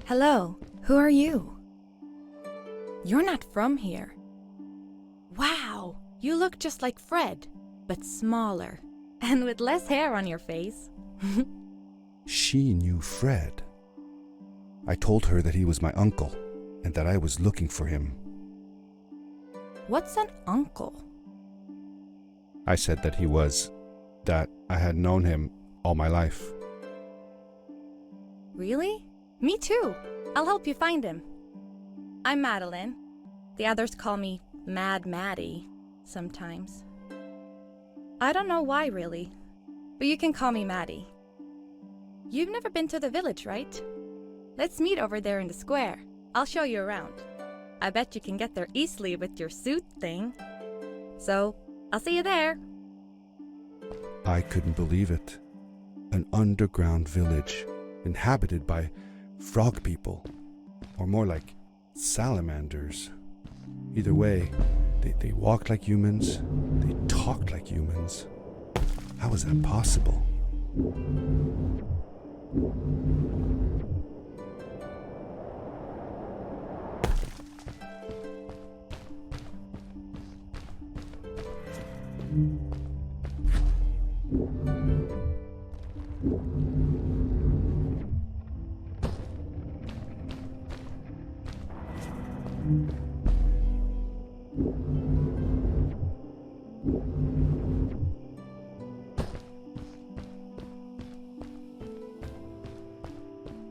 Hello, who are you? You're not from here. Wow, you look just like Fred, but smaller, and with less hair on your face. She knew Fred. I told her that he was my uncle and that I was looking for him. What's an uncle? I said that I had known him all my life. Really? Me too. I'll help you find him. I'm Madeline. The others call me Mad Maddie sometimes. I don't know why really, but you can call me Maddie. You've never been to the village, right? Let's meet over there in the square. I'll show you around. I bet you can get there easily with your suit thing. So, I'll see you there. I couldn't believe it. An underground village inhabited by frog people, or more like salamanders. Either way, they walked like humans, they talked like humans. How was that possible?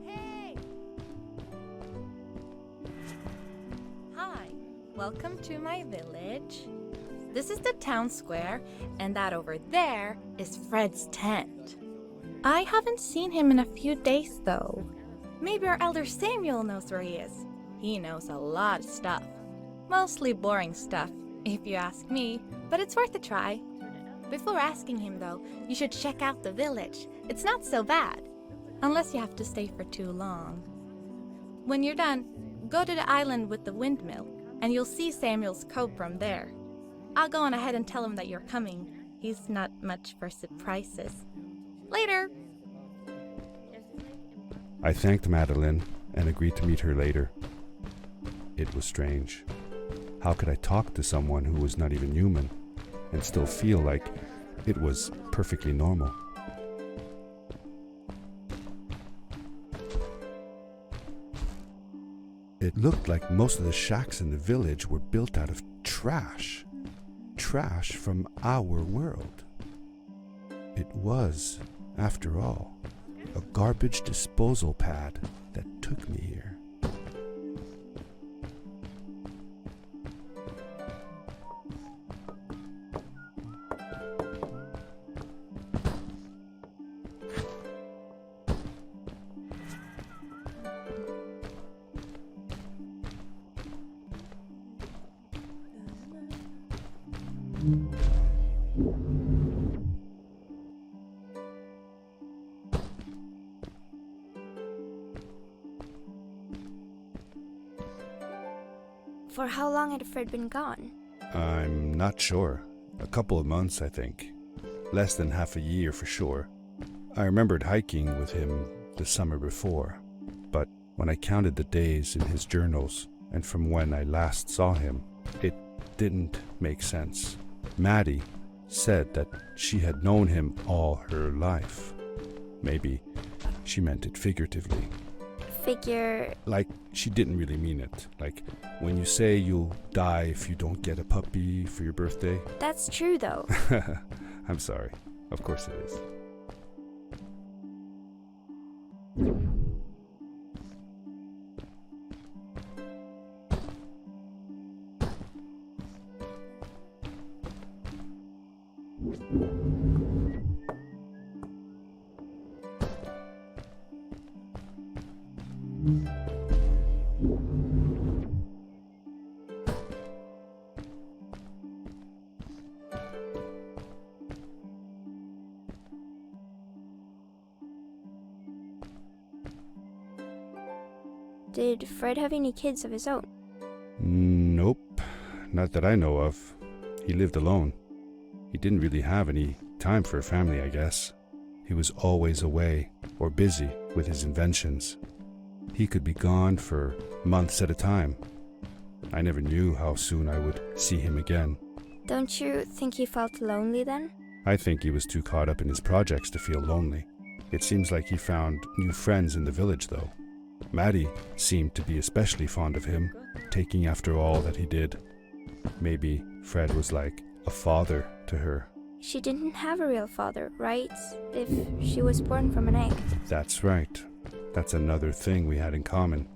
Hey! Hi, welcome to my village. This is the town square, and that over there is Fred's tent. I haven't seen him in a few days though. Maybe our elder Samuel knows where he is. He knows a lot of stuff. Mostly boring stuff, if you ask me, but it's worth a try. Before asking him though, you should check out the village. It's not so bad, unless you have to stay for too long. When you're done, go to the island with the windmill, and you'll see Samuel's cove from there. I'll go on ahead and tell him that you're coming. He's not much for surprises. Later! I thanked Madeline and agreed to meet her later. It was strange. How could I talk to someone who was not even human and still feel like it was perfectly normal? It looked like most of the shacks in the village were built out of trash. Trash from our world. It was, after all, a garbage disposal pad that took me here. For how long had Fred been gone? I'm not sure. A couple of months, I think. Less than half a year for sure. I remembered hiking with him the summer before, but when I counted the days in his journals and from when I last saw him, it didn't make sense. Maddie said that she had known him all her life. Maybe she meant it figuratively. Like she didn't really mean it. Like when you say you'll die if you don't get a puppy for your birthday. That's true though. I'm sorry. Of course it is. Did Fred have any kids of his own? Nope. Not that I know of. He lived alone. He didn't really have any time for a family, I guess. He was always away or busy with his inventions. He could be gone for months at a time. I never knew how soon I would see him again. Don't you think he felt lonely then? I think he was too caught up in his projects to feel lonely. It seems like he found new friends in the village, though. Maddie seemed to be especially fond of him, taking after all that he did. Maybe Fred was like a father to her. She didn't have a real father, right? If she was born from an egg. That's right. That's another thing we had in common.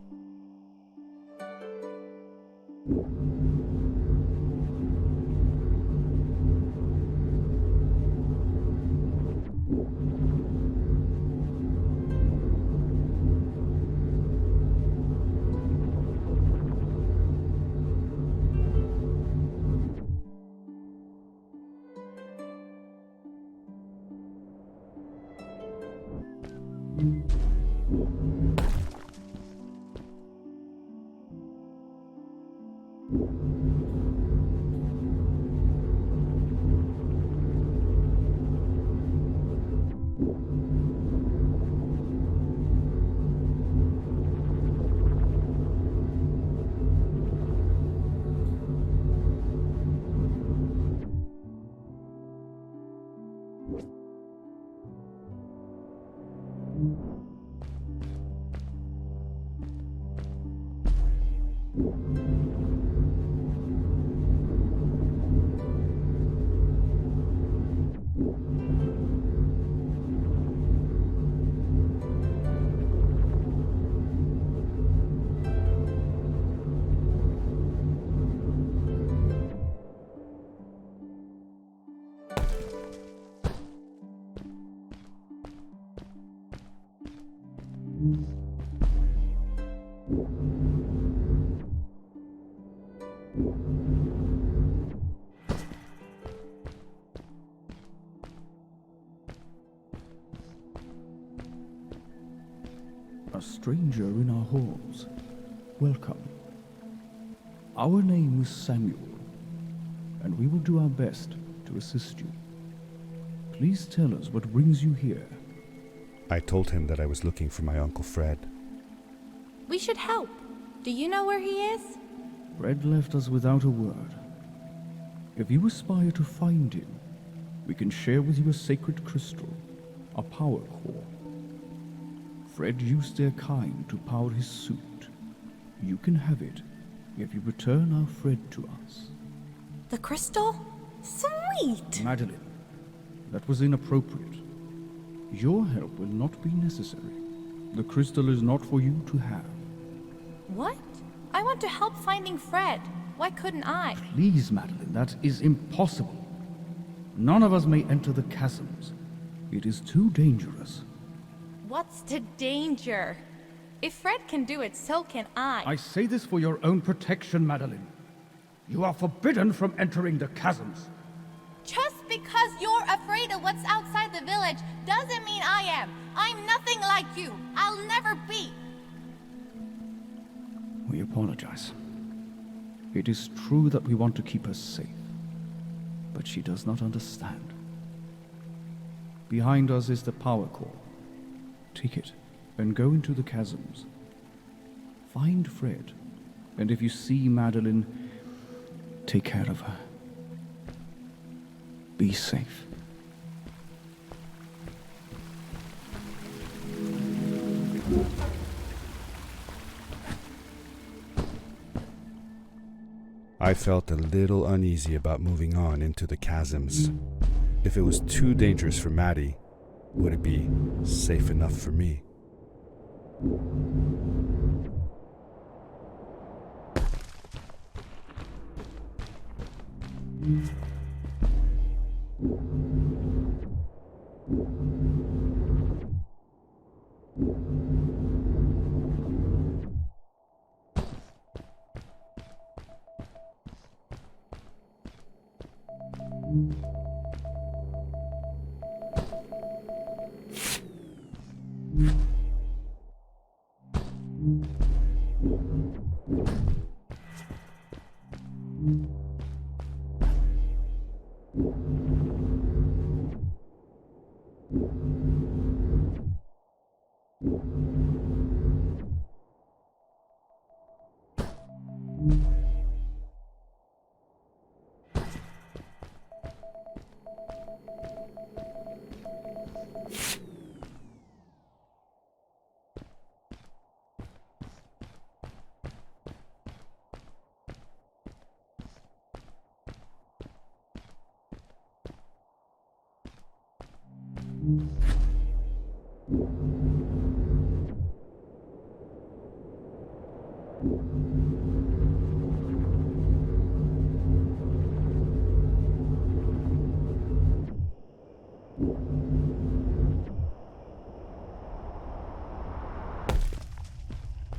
A stranger in our halls. Welcome. Our name is Samuel, and we will do our best to assist you. Please tell us what brings you here. I told him that I was looking for my Uncle Fred. We should help. Do you know where he is? Fred left us without a word. If you aspire to find him, we can share with you a sacred crystal, a power core. Fred used their kind to power his suit. You can have it if you return our Fred to us. The crystal? Sweet! Madeline, that was inappropriate. Your help will not be necessary. The crystal is not for you to have. What? I want to help finding Fred. Why couldn't I? Please, Madeline, that is impossible. None of us may enter the chasms. It is too dangerous. What's the danger? If Fred can do it, so can I. I say this for your own protection, Madeline. You are forbidden from entering the chasms. Just because you're afraid of what's outside the village doesn't mean I am. I'm nothing like you. I'll never be. We apologize. It is true that we want to keep her safe, but she does not understand. Behind us is the power core. Take it and go into the chasms. Find Fred, and if you see Madeline, take care of her. Be safe. I felt a little uneasy about moving on into the chasms. If it was too dangerous for Maddie, would it be safe enough for me?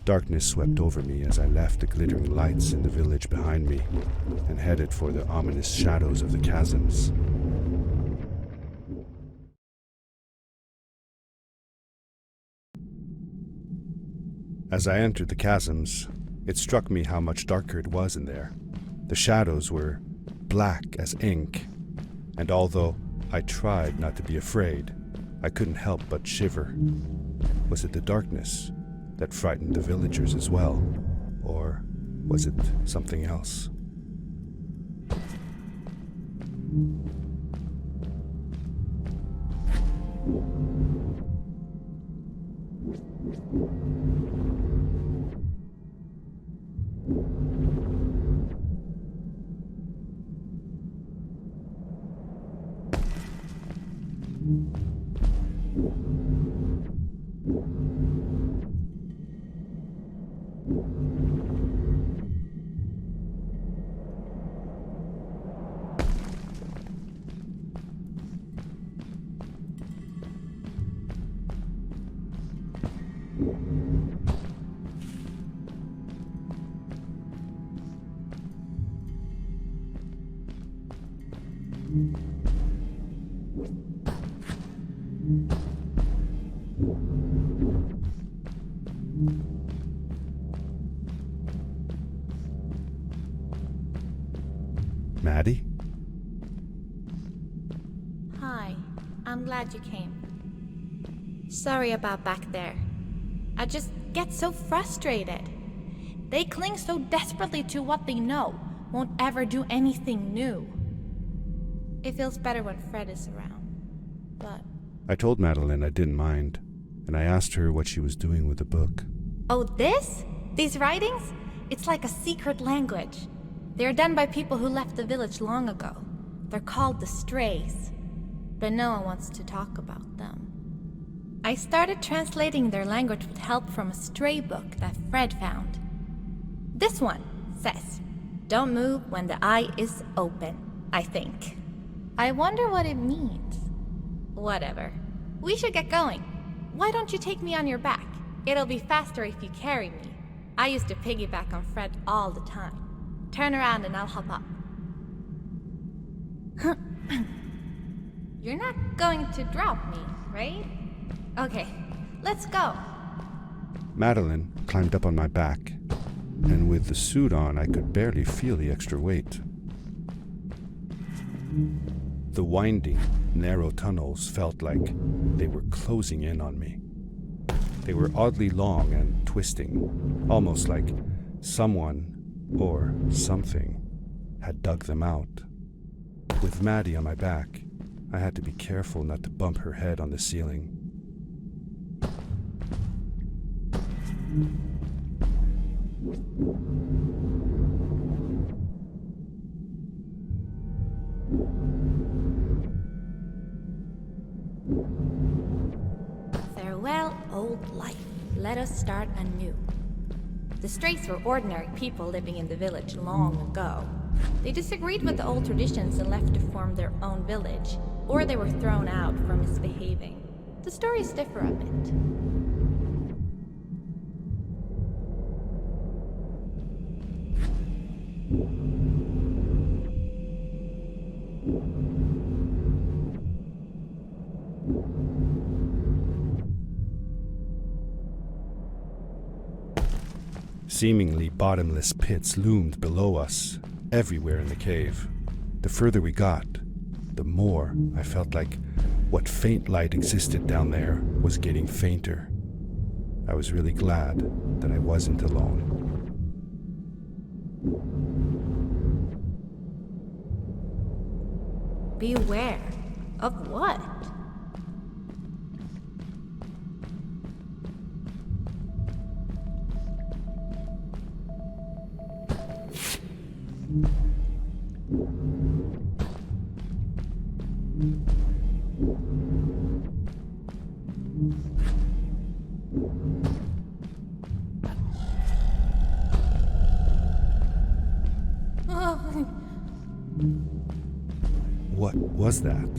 Darkness swept over me as I left the glittering lights in the village behind me and headed for the ominous shadows of the chasms. As I entered the chasms, it struck me how much darker it was in there. The shadows were black as ink, and although I tried not to be afraid, I couldn't help but shiver. Was it the darkness that frightened the villagers as well, or was it something else? Maddie? Hi, I'm glad you came. Sorry about back there. I just get so frustrated. They cling so desperately to what they know, won't ever do anything new. It feels better when Fred is around, but... I told Madeline I didn't mind, and I asked her what she was doing with the book. Oh, this? These writings? It's like a secret language. They're done by people who left the village long ago. They're called the Strays, but no one wants to talk about them. I started translating their language with help from a stray book that Fred found. This one says, "Don't move when the eye is open," I think. I wonder what it means. Whatever. We should get going. Why don't you take me on your back? It'll be faster if you carry me. I used to piggyback on Fred all the time. Turn around and I'll hop up. You're not going to drop me, right? Okay, let's go. Madeline climbed up on my back, and with the suit on, I could barely feel the extra weight. The winding, narrow tunnels felt like they were closing in on me. They were oddly long and twisting, almost like someone or something had dug them out. With Maddie on my back, I had to be careful not to bump her head on the ceiling. Farewell, old life. Let us start anew. The Strays were ordinary people living in the village long ago. They disagreed with the old traditions and left to form their own village, or they were thrown out for misbehaving. The stories differ a bit. Seemingly bottomless pits loomed below us, everywhere in the cave. The further we got, the more I felt like what faint light existed down there was getting fainter. I was really glad that I wasn't alone. Beware. Of what? Oh, What was that?